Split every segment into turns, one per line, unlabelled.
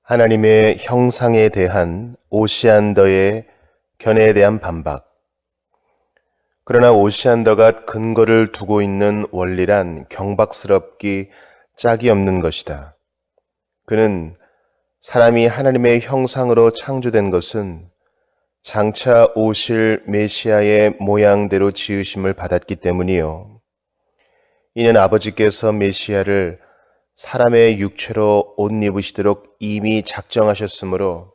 하나님의 형상에 대한 오시안더의 견해에 대한 반박. 그러나 오시안더가 근거를 두고 있는 원리란 경박스럽기 짝이 없는 것이다. 그는 사람이 하나님의 형상으로 창조된 것은 장차 오실 메시아의 모양대로 지으심을 받았기 때문이요. 이는 아버지께서 메시아를 사람의 육체로 옷 입으시도록 이미 작정하셨으므로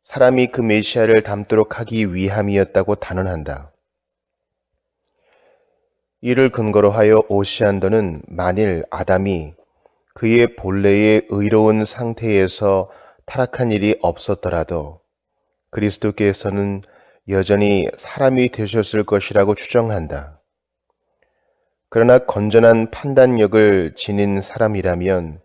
사람이 그 메시아를 닮도록 하기 위함이었다고 단언한다. 이를 근거로 하여 오시안더는 만일 아담이 그의 본래의 의로운 상태에서 타락한 일이 없었더라도 그리스도께서는 여전히 사람이 되셨을 것이라고 추정한다. 그러나 건전한 판단력을 지닌 사람이라면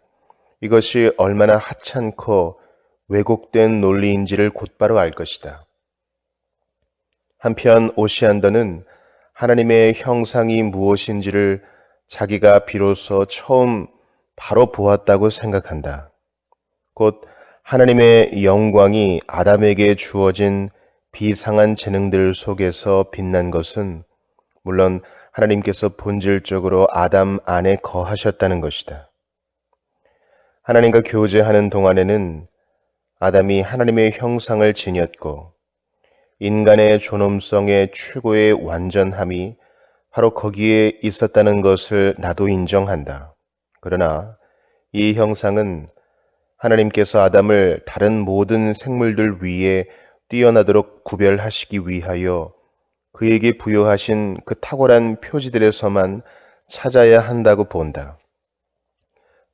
이것이 얼마나 하찮고 왜곡된 논리인지를 곧바로 알 것이다. 한편 오시안더는 하나님의 형상이 무엇인지를 자기가 비로소 처음 바로 보았다고 생각한다. 곧 하나님의 영광이 아담에게 주어진 비상한 재능들 속에서 빛난 것은 물론 하나님께서 본질적으로 아담 안에 거하셨다는 것이다. 하나님과 교제하는 동안에는 아담이 하나님의 형상을 지녔고 인간의 존엄성의 최고의 완전함이 바로 거기에 있었다는 것을 나도 인정한다. 그러나 이 형상은 하나님께서 아담을 다른 모든 생물들 위에 뛰어나도록 구별하시기 위하여 그에게 부여하신 그 탁월한 표지들에서만 찾아야 한다고 본다.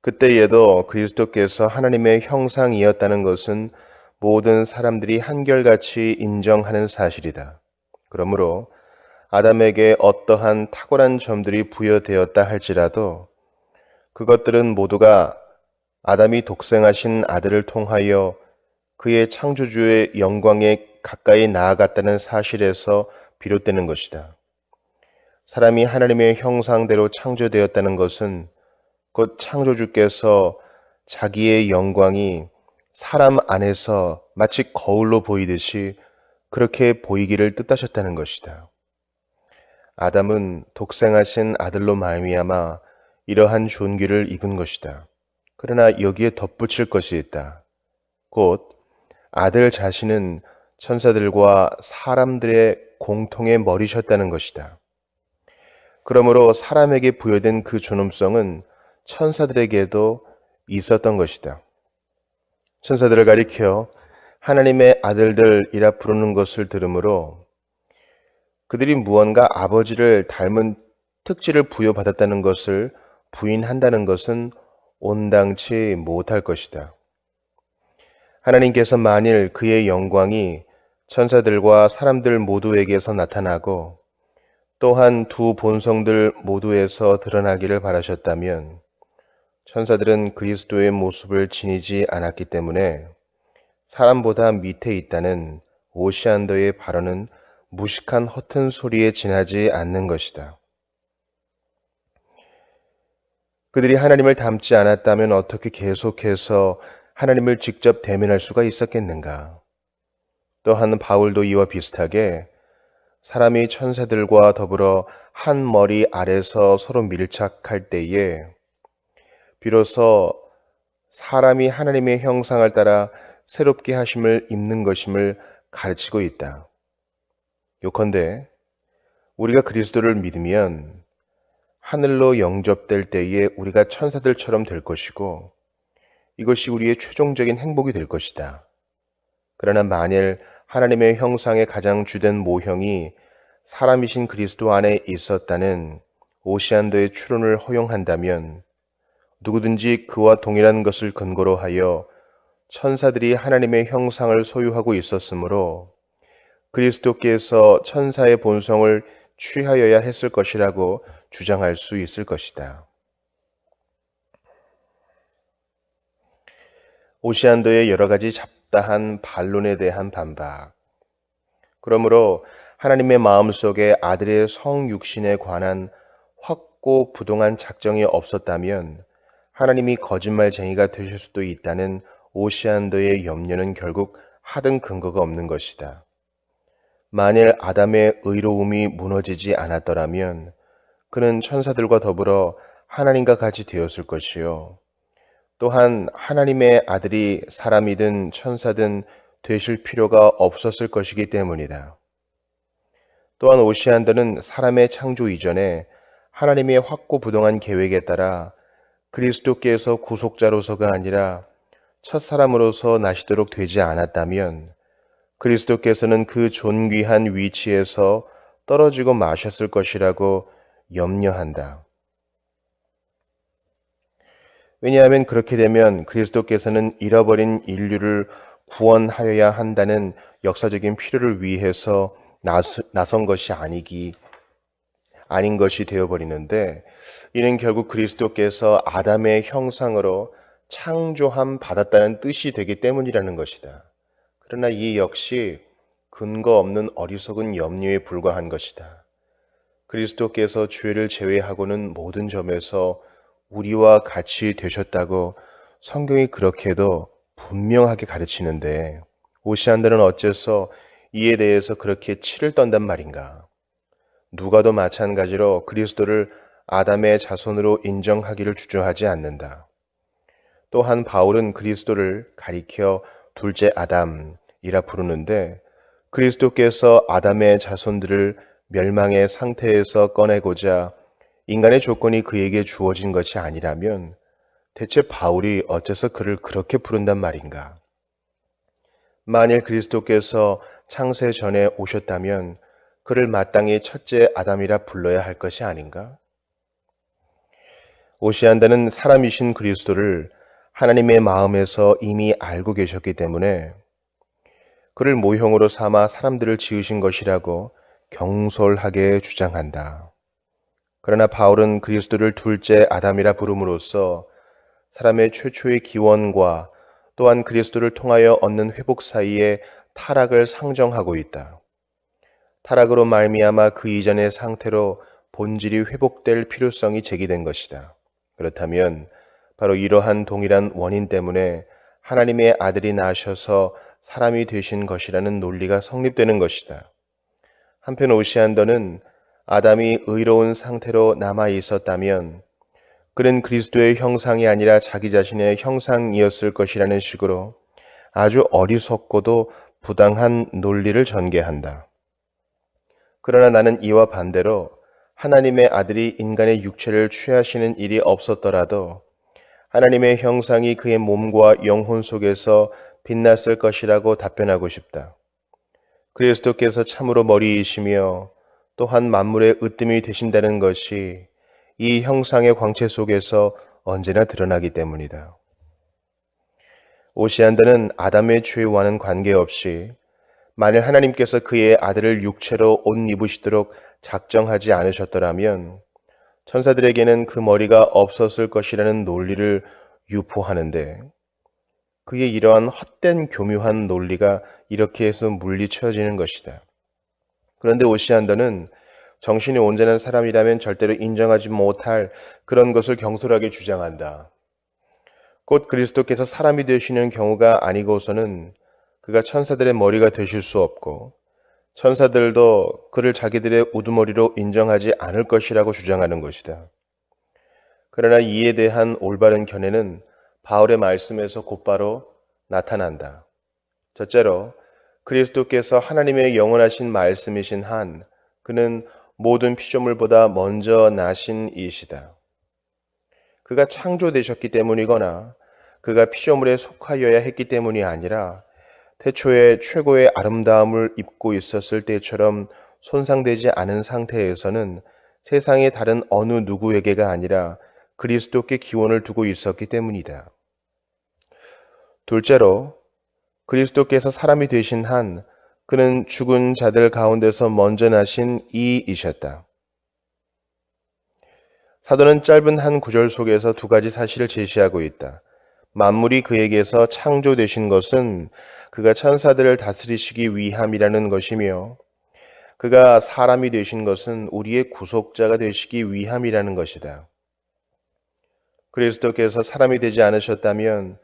그때에도 그리스도께서 하나님의 형상이었다는 것은 모든 사람들이 한결같이 인정하는 사실이다. 그러므로 아담에게 어떠한 탁월한 점들이 부여되었다 할지라도 그것들은 모두가 아담이 독생하신 아들을 통하여 그의 창조주의 영광에 가까이 나아갔다는 사실에서 비롯되는 것이다. 사람이 하나님의 형상대로 창조되었다는 것은 곧 창조주께서 자기의 영광이 사람 안에서 마치 거울로 보이듯이 그렇게 보이기를 뜻하셨다는 것이다. 아담은 독생하신 아들로 말미암아 이러한 존귀를 입은 것이다. 그러나 여기에 덧붙일 것이 있다. 곧 아들 자신은 천사들과 사람들의 공통의 머리셨다는 것이다. 그러므로 사람에게 부여된 그 존엄성은 천사들에게도 있었던 것이다. 천사들을 가리켜 하나님의 아들들이라 부르는 것을 들으므로 그들이 무언가 아버지를 닮은 특질을 부여받았다는 것을 부인한다는 것은 온당치 못할 것이다. 하나님께서 만일 그의 영광이 천사들과 사람들 모두에게서 나타나고 또한 두 본성들 모두에서 드러나기를 바라셨다면 천사들은 그리스도의 모습을 지니지 않았기 때문에 사람보다 밑에 있다는 오시안더의 발언은 무식한 허튼 소리에 지나지 않는 것이다. 그들이 하나님을 닮지 않았다면 어떻게 계속해서 하나님을 직접 대면할 수가 있었겠는가? 또한 바울도 이와 비슷하게 사람이 천사들과 더불어 한 머리 아래서 서로 밀착할 때에 비로소 사람이 하나님의 형상을 따라 새롭게 하심을 입는 것임을 가르치고 있다. 요컨대 우리가 그리스도를 믿으면 하늘로 영접될 때에 우리가 천사들처럼 될 것이고 이것이 우리의 최종적인 행복이 될 것이다. 그러나 만일 하나님의 형상의 가장 주된 모형이 사람이신 그리스도 안에 있었다는 오시안더의 추론을 허용한다면 누구든지 그와 동일한 것을 근거로 하여 천사들이 하나님의 형상을 소유하고 있었으므로 그리스도께서 천사의 본성을 취하여야 했을 것이라고 주장할 수 있을 것이다. 오시안더의 여러 가지 잡다한 반론에 대한 반박. 그러므로 하나님의 마음속에 아들의 성육신에 관한 확고부동한 작정이 없었다면 하나님이 거짓말쟁이가 되실 수도 있다는 오시안더의 염려는 결국 하등 근거가 없는 것이다. 만일 아담의 의로움이 무너지지 않았더라면 그는 천사들과 더불어 하나님과 같이 되었을 것이요. 또한 하나님의 아들이 사람이든 천사든 되실 필요가 없었을 것이기 때문이다. 또한 오시안더는 사람의 창조 이전에 하나님의 확고부동한 계획에 따라 그리스도께서 구속자로서가 아니라 첫사람으로서 나시도록 되지 않았다면 그리스도께서는 그 존귀한 위치에서 떨어지고 마셨을 것이라고 염려한다. 왜냐하면 그렇게 되면 그리스도께서는 잃어버린 인류를 구원하여야 한다는 역사적인 필요를 위해서 나선 것이 아닌 것이 되어버리는데, 이는 결국 그리스도께서 아담의 형상으로 창조함 받았다는 뜻이 되기 때문이라는 것이다. 그러나 이 역시 근거 없는 어리석은 염려에 불과한 것이다. 그리스도께서 죄를 제외하고는 모든 점에서 우리와 같이 되셨다고 성경이 그렇게도 분명하게 가르치는데, 오시안들은 어째서 이에 대해서 그렇게 치를 떤단 말인가? 누가도 마찬가지로 그리스도를 아담의 자손으로 인정하기를 주저하지 않는다. 또한 바울은 그리스도를 가리켜 둘째 아담이라 부르는데, 그리스도께서 아담의 자손들을 멸망의 상태에서 꺼내고자 인간의 조건이 그에게 주어진 것이 아니라면 대체 바울이 어째서 그를 그렇게 부른단 말인가? 만일 그리스도께서 창세 전에 오셨다면 그를 마땅히 첫째 아담이라 불러야 할 것이 아닌가? 오시안다는 사람이신 그리스도를 하나님의 마음에서 이미 알고 계셨기 때문에 그를 모형으로 삼아 사람들을 지으신 것이라고 경솔하게 주장한다. 그러나 바울은 그리스도를 둘째 아담이라 부름으로써 사람의 최초의 기원과 또한 그리스도를 통하여 얻는 회복 사이에 타락을 상정하고 있다. 타락으로 말미암아 그 이전의 상태로 본질이 회복될 필요성이 제기된 것이다. 그렇다면 바로 이러한 동일한 원인 때문에 하나님의 아들이 나셔서 사람이 되신 것이라는 논리가 성립되는 것이다. 한편 오시안더는 아담이 의로운 상태로 남아 있었다면 그는 그리스도의 형상이 아니라 자기 자신의 형상이었을 것이라는 식으로 아주 어리석고도 부당한 논리를 전개한다. 그러나 나는 이와 반대로 하나님의 아들이 인간의 육체를 취하시는 일이 없었더라도 하나님의 형상이 그의 몸과 영혼 속에서 빛났을 것이라고 답변하고 싶다. 그리스도께서 참으로 머리이시며 또한 만물의 으뜸이 되신다는 것이 이 형상의 광채 속에서 언제나 드러나기 때문이다. 오시안더는 아담의 죄와는 관계없이 만일 하나님께서 그의 아들을 육체로 옷 입으시도록 작정하지 않으셨더라면 천사들에게는 그 머리가 없었을 것이라는 논리를 유포하는데, 그의 이러한 헛된 교묘한 논리가 이렇게 해서 물리쳐지는 것이다. 그런데 오시안더는 정신이 온전한 사람이라면 절대로 인정하지 못할 그런 것을 경솔하게 주장한다. 곧 그리스도께서 사람이 되시는 경우가 아니고서는 그가 천사들의 머리가 되실 수 없고 천사들도 그를 자기들의 우두머리로 인정하지 않을 것이라고 주장하는 것이다. 그러나 이에 대한 올바른 견해는 바울의 말씀에서 곧바로 나타난다. 첫째로 그리스도께서 하나님의 영원하신 말씀이신 한 그는 모든 피조물보다 먼저 나신 이시다. 그가 창조되셨기 때문이거나 그가 피조물에 속하여야 했기 때문이 아니라 태초에 최고의 아름다움을 입고 있었을 때처럼 손상되지 않은 상태에서는 세상의 다른 어느 누구에게가 아니라 그리스도께 기원을 두고 있었기 때문이다. 둘째로 그리스도께서 사람이 되신 한 그는 죽은 자들 가운데서 먼저 나신 이이셨다. 사도는 짧은 한 구절 속에서 두 가지 사실을 제시하고 있다. 만물이 그에게서 창조되신 것은 그가 천사들을 다스리시기 위함이라는 것이며 그가 사람이 되신 것은 우리의 구속자가 되시기 위함이라는 것이다. 그리스도께서 사람이 되지 않으셨다면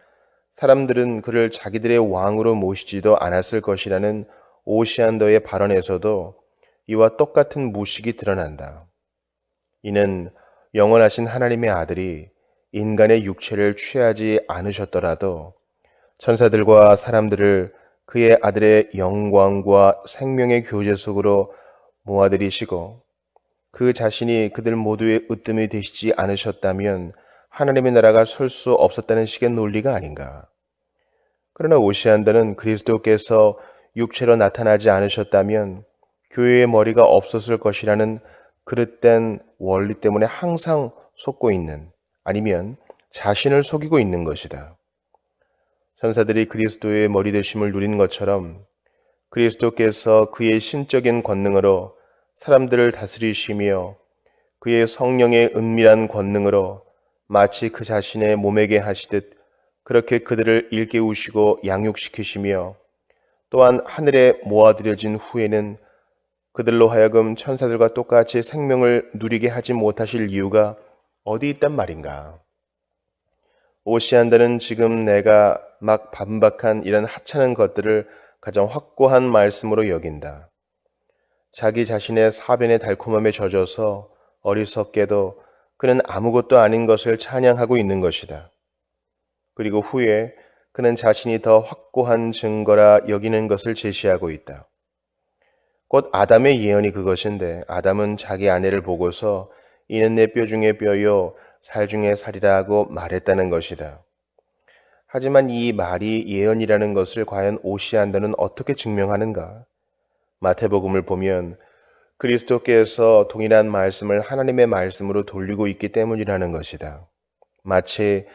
사람들은 그를 자기들의 왕으로 모시지도 않았을 것이라는 오시안더의 발언에서도 이와 똑같은 무식이 드러난다. 이는 영원하신 하나님의 아들이 인간의 육체를 취하지 않으셨더라도 천사들과 사람들을 그의 아들의 영광과 생명의 교제 속으로 모아들이시고 그 자신이 그들 모두의 으뜸이 되시지 않으셨다면 하나님의 나라가 설 수 없었다는 식의 논리가 아닌가. 그러나 오시안더는 그리스도께서 육체로 나타나지 않으셨다면 교회의 머리가 없었을 것이라는 그릇된 원리 때문에 항상 속고 있는, 아니면 자신을 속이고 있는 것이다. 천사들이 그리스도의 머리 되심을 누린 것처럼 그리스도께서 그의 신적인 권능으로 사람들을 다스리시며 그의 성령의 은밀한 권능으로 마치 그 자신의 몸에게 하시듯 그렇게 그들을 일깨우시고 양육시키시며 또한 하늘에 모아들여진 후에는 그들로 하여금 천사들과 똑같이 생명을 누리게 하지 못하실 이유가 어디 있단 말인가? 오시안더는 지금 내가 막 반박한 이런 하찮은 것들을 가장 확고한 말씀으로 여긴다. 자기 자신의 사변의 달콤함에 젖어서 어리석게도 그는 아무것도 아닌 것을 찬양하고 있는 것이다. 그리고 후에 그는 자신이 더 확고한 증거라 여기는 것을 제시하고 있다. 곧 아담의 예언이 그것인데 아담은 자기 아내를 보고서 이는 내 뼈 중에 뼈요 살 중에 살이라 하고 말했다는 것이다. 하지만 이 말이 예언이라는 것을 과연 오시안더는 어떻게 증명하는가? 마태복음을 보면 그리스도께서 동일한 말씀을 하나님의 말씀으로 돌리고 있기 때문이라는 것이다. 마치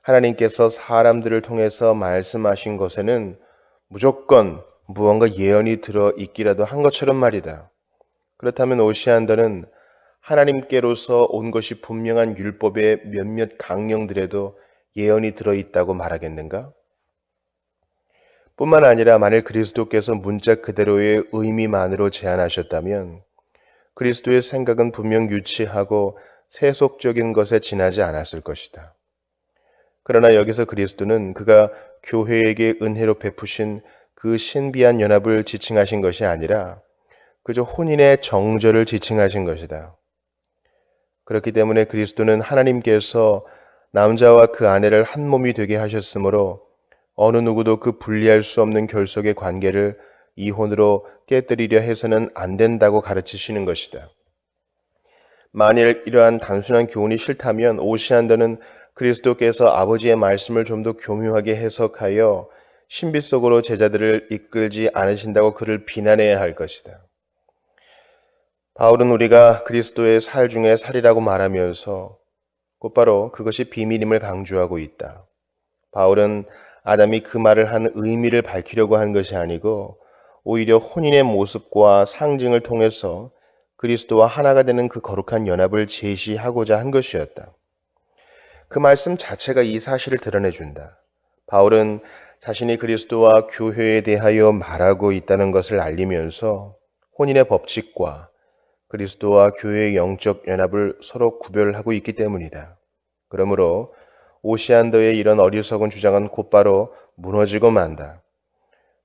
하나님께서 사람들을 통해서 말씀하신 것에는 무조건 무언가 예언이 들어 있기라도 한 것처럼 말이다. 그렇다면 오시안더는 하나님께로서 온 것이 분명한 율법의 몇몇 강령들에도 예언이 들어있다고 말하겠는가? 뿐만 아니라 만일 그리스도께서 문자 그대로의 의미만으로 제안하셨다면 그리스도의 생각은 분명 유치하고 세속적인 것에 지나지 않았을 것이다. 그러나 여기서 그리스도는 그가 교회에게 은혜로 베푸신 그 신비한 연합을 지칭하신 것이 아니라 그저 혼인의 정절을 지칭하신 것이다. 그렇기 때문에 그리스도는 하나님께서 남자와 그 아내를 한 몸이 되게 하셨으므로 어느 누구도 그 분리할 수 없는 결속의 관계를 이혼으로 깨뜨리려 해서는 안 된다고 가르치시는 것이다. 만일 이러한 단순한 교훈이 싫다면 오시안더는 그리스도께서 아버지의 말씀을 좀 더 교묘하게 해석하여 신비 속으로 제자들을 이끌지 않으신다고 그를 비난해야 할 것이다. 바울은 우리가 그리스도의 살 중에 살이라고 말하면서 곧바로 그것이 비밀임을 강조하고 있다. 바울은 아담이 그 말을 한 의미를 밝히려고 한 것이 아니고 오히려 혼인의 모습과 상징을 통해서 그리스도와 하나가 되는 그 거룩한 연합을 제시하고자 한 것이었다. 그 말씀 자체가 이 사실을 드러내준다. 바울은 자신이 그리스도와 교회에 대하여 말하고 있다는 것을 알리면서 혼인의 법칙과 그리스도와 교회의 영적 연합을 서로 구별하고 있기 때문이다. 그러므로 오시안더의 이런 어리석은 주장은 곧바로 무너지고 만다.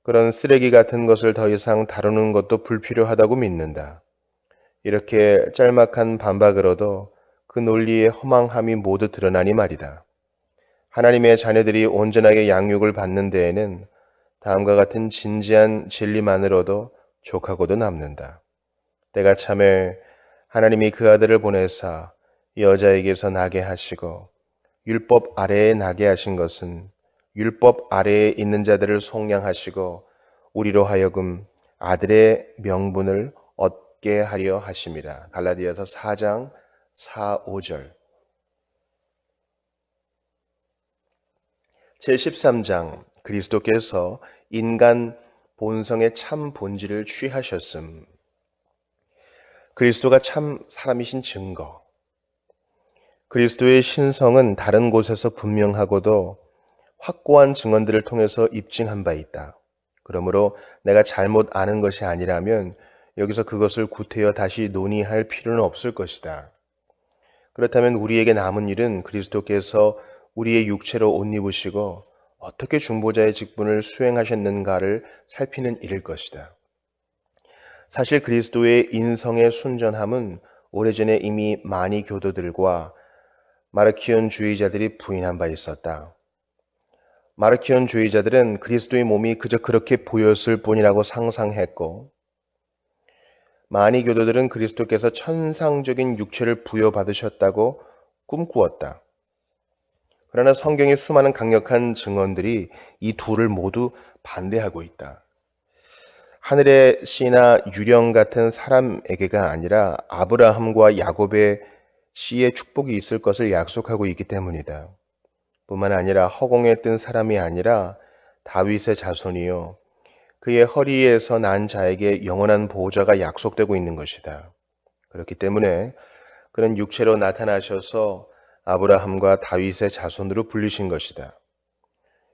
그런 쓰레기 같은 것을 더 이상 다루는 것도 불필요하다고 믿는다. 이렇게 짤막한 반박으로도 그 논리의 허망함이 모두 드러나니 말이다. 하나님의 자녀들이 온전하게 양육을 받는 데에는 다음과 같은 진지한 진리만으로도 족하고도 남는다. 때가 참에 하나님이 그 아들을 보내사 여자에게서 나게 하시고 율법 아래에 나게 하신 것은 율법 아래에 있는 자들을 속량하시고 우리로 하여금 아들의 명분을 얻게 하려 하심이라. 갈라디아서 4장 4, 5절. 제13장 그리스도께서 인간 본성의 참 본질을 취하셨음. 그리스도가 참 사람이신 증거. 그리스도의 신성은 다른 곳에서 분명하고도 확고한 증언들을 통해서 입증한 바 있다. 그러므로 내가 잘못 아는 것이 아니라면 여기서 그것을 구태여 다시 논의할 필요는 없을 것이다. 그렇다면 우리에게 남은 일은 그리스도께서 우리의 육체로 옷 입으시고 어떻게 중보자의 직분을 수행하셨는가를 살피는 일일 것이다. 사실 그리스도의 인성의 순전함은 오래전에 이미 많이 교도들과 마르키온주의자들이 부인한 바 있었다. 마르키온주의자들은 그리스도의 몸이 그저 그렇게 보였을 뿐이라고 상상했고, 많이 교도들은 그리스도께서 천상적인 육체를 부여받으셨다고 꿈꾸었다. 그러나 성경의 수많은 강력한 증언들이 이 둘을 모두 반대하고 있다. 하늘의 씨나 유령 같은 사람에게가 아니라 아브라함과 야곱의 씨의 축복이 있을 것을 약속하고 있기 때문이다. 뿐만 아니라 허공에 뜬 사람이 아니라 다윗의 자손이요 그의 허리에서 난 자에게 영원한 보호자가 약속되고 있는 것이다. 그렇기 때문에 그는 육체로 나타나셔서 아브라함과 다윗의 자손으로 불리신 것이다.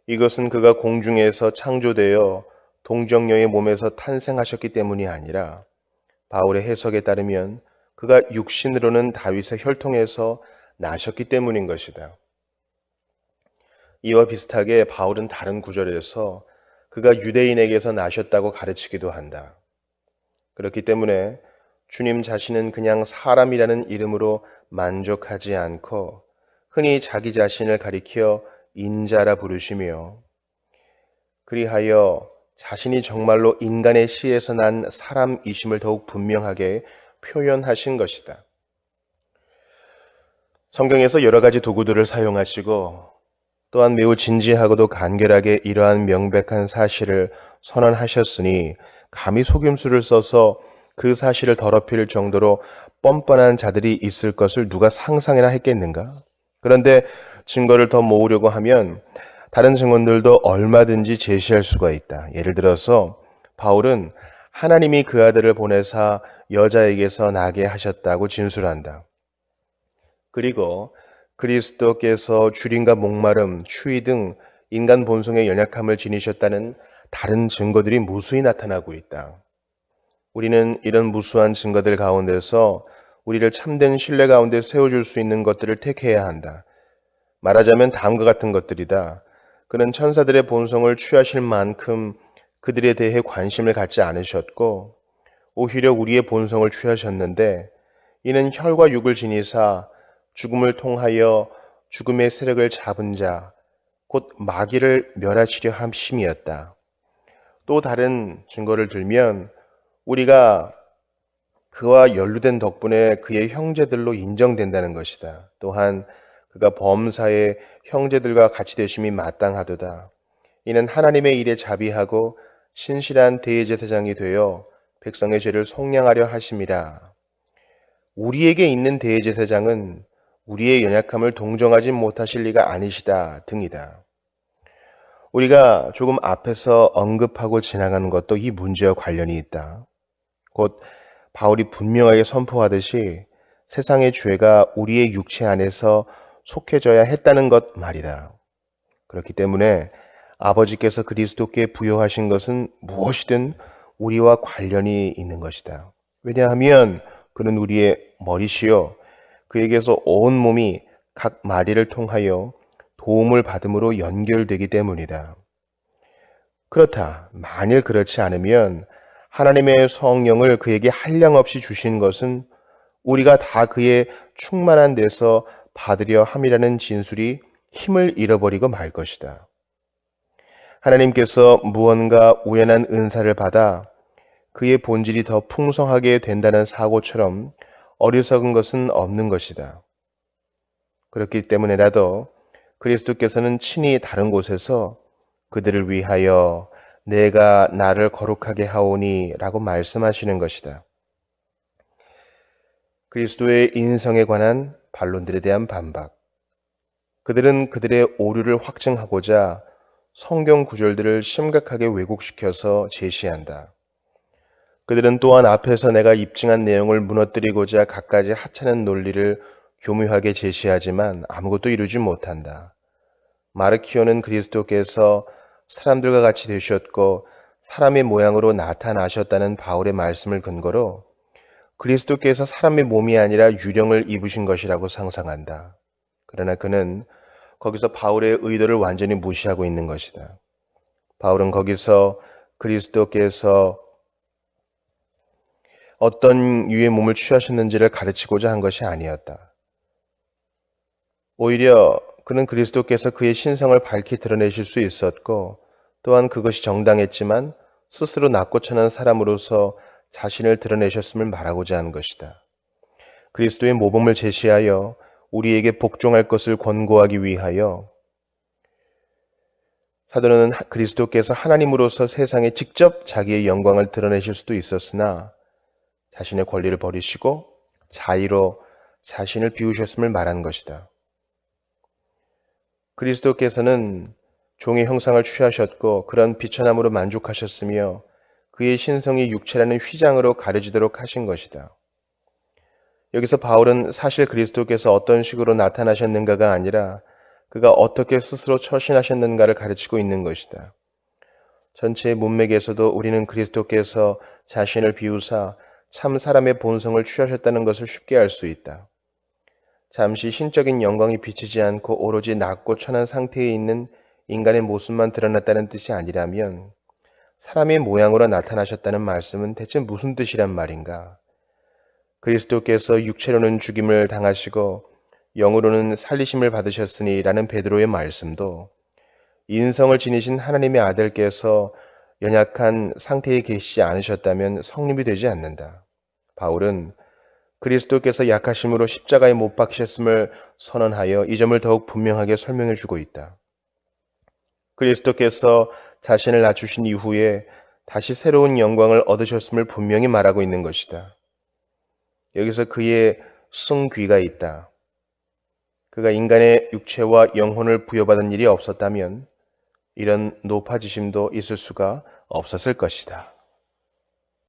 이것은 그가 공중에서 창조되어 동정녀의 몸에서 탄생하셨기 때문이 아니라 바울의 해석에 따르면 그가 육신으로는 다윗의 혈통에서 나셨기 때문인 것이다. 이와 비슷하게 바울은 다른 구절에서 그가 유대인에게서 나셨다고 가르치기도 한다. 그렇기 때문에 주님 자신은 그냥 사람이라는 이름으로 만족하지 않고 흔히 자기 자신을 가리켜 인자라 부르시며 그리하여 자신이 정말로 인간의 씨에서 난 사람이심을 더욱 분명하게 표현하신 것이다. 성경에서 여러 가지 도구들을 사용하시고 또한 매우 진지하고도 간결하게 이러한 명백한 사실을 선언하셨으니 감히 속임수를 써서 그 사실을 더럽힐 정도로 뻔뻔한 자들이 있을 것을 누가 상상이나 했겠는가? 그런데 증거를 더 모으려고 하면 다른 증언들도 얼마든지 제시할 수가 있다. 예를 들어서 바울은 하나님이 그 아들을 보내사 여자에게서 나게 하셨다고 진술한다. 그리고 그리스도께서 주림과 목마름, 추위 등 인간 본성의 연약함을 지니셨다는 다른 증거들이 무수히 나타나고 있다. 우리는 이런 무수한 증거들 가운데서 우리를 참된 신뢰 가운데 세워줄 수 있는 것들을 택해야 한다. 말하자면 다음과 같은 것들이다. 그는 천사들의 본성을 취하실 만큼 그들에 대해 관심을 갖지 않으셨고 오히려 우리의 본성을 취하셨는데 이는 혈과 육을 지니사 죽음을 통하여 죽음의 세력을 잡은 자, 곧 마귀를 멸하시려 함심이었다. 또 다른 증거를 들면 우리가 그와 연루된 덕분에 그의 형제들로 인정된다는 것이다. 또한 그가 범사의 형제들과 같이 되심이 마땅하도다. 이는 하나님의 일에 자비하고 신실한 대제사장이 되어 백성의 죄를 속량하려 하심이라. 우리에게 있는 대제사장은 우리의 연약함을 동정하지 못하실 리가 아니시다 등이다. 우리가 조금 앞에서 언급하고 지나가는 것도 이 문제와 관련이 있다. 곧 바울이 분명하게 선포하듯이 세상의 죄가 우리의 육체 안에서 속해져야 했다는 것 말이다. 그렇기 때문에 아버지께서 그리스도께 부여하신 것은 무엇이든 우리와 관련이 있는 것이다. 왜냐하면 그는 우리의 머리시요 그에게서 온 몸이 각 마디를 통하여 도움을 받음으로 연결되기 때문이다. 그렇다. 만일 그렇지 않으면 하나님의 성령을 그에게 한량없이 주신 것은 우리가 다 그의 충만한 데서 받으려 함이라는 진술이 힘을 잃어버리고 말 것이다. 하나님께서 무언가 우연한 은사를 받아 그의 본질이 더 풍성하게 된다는 사고처럼 어리석은 것은 없는 것이다. 그렇기 때문에라도 그리스도께서는 친히 다른 곳에서 그들을 위하여 내가 나를 거룩하게 하오니 라고 말씀하시는 것이다. 그리스도의 인성에 관한 반론들에 대한 반박. 그들은 그들의 오류를 확증하고자 성경 구절들을 심각하게 왜곡시켜서 제시한다. 그들은 또한 앞에서 내가 입증한 내용을 무너뜨리고자 갖가지 하찮은 논리를 교묘하게 제시하지만 아무것도 이루지 못한다. 마르키오는 그리스도께서 사람들과 같이 되셨고 사람의 모양으로 나타나셨다는 바울의 말씀을 근거로 그리스도께서 사람의 몸이 아니라 유령을 입으신 것이라고 상상한다. 그러나 그는 거기서 바울의 의도를 완전히 무시하고 있는 것이다. 바울은 거기서 그리스도께서 어떤 유의 몸을 취하셨는지를 가르치고자 한 것이 아니었다. 오히려 그는 그리스도께서 그의 신성을 밝히 드러내실 수 있었고 또한 그것이 정당했지만 스스로 낮고 천한 사람으로서 자신을 드러내셨음을 말하고자 한 것이다. 그리스도의 모범을 제시하여 우리에게 복종할 것을 권고하기 위하여 사도는 그리스도께서 하나님으로서 세상에 직접 자기의 영광을 드러내실 수도 있었으나 자신의 권리를 버리시고 자의로 자신을 비우셨음을 말한 것이다. 그리스도께서는 종의 형상을 취하셨고 그런 비천함으로 만족하셨으며 그의 신성이 육체라는 휘장으로 가려지도록 하신 것이다. 여기서 바울은 사실 그리스도께서 어떤 식으로 나타나셨는가가 아니라 그가 어떻게 스스로 처신하셨는가를 가르치고 있는 것이다. 전체의 문맥에서도 우리는 그리스도께서 자신을 비우사 참 사람의 본성을 취하셨다는 것을 쉽게 알 수 있다. 잠시 신적인 영광이 비치지 않고 오로지 낮고 천한 상태에 있는 인간의 모습만 드러났다는 뜻이 아니라면 사람의 모양으로 나타나셨다는 말씀은 대체 무슨 뜻이란 말인가? 그리스도께서 육체로는 죽임을 당하시고 영으로는 살리심을 받으셨으니 라는 베드로의 말씀도 인성을 지니신 하나님의 아들께서 연약한 상태에 계시지 않으셨다면 성립이 되지 않는다. 바울은 그리스도께서 약하심으로 십자가에 못 박히셨음을 선언하여 이 점을 더욱 분명하게 설명해 주고 있다. 그리스도께서 자신을 낮추신 이후에 다시 새로운 영광을 얻으셨음을 분명히 말하고 있는 것이다. 여기서 그의 승귀가 있다. 그가 인간의 육체와 영혼을 부여받은 일이 없었다면 이런 높아지심도 있을 수가 없었을 것이다.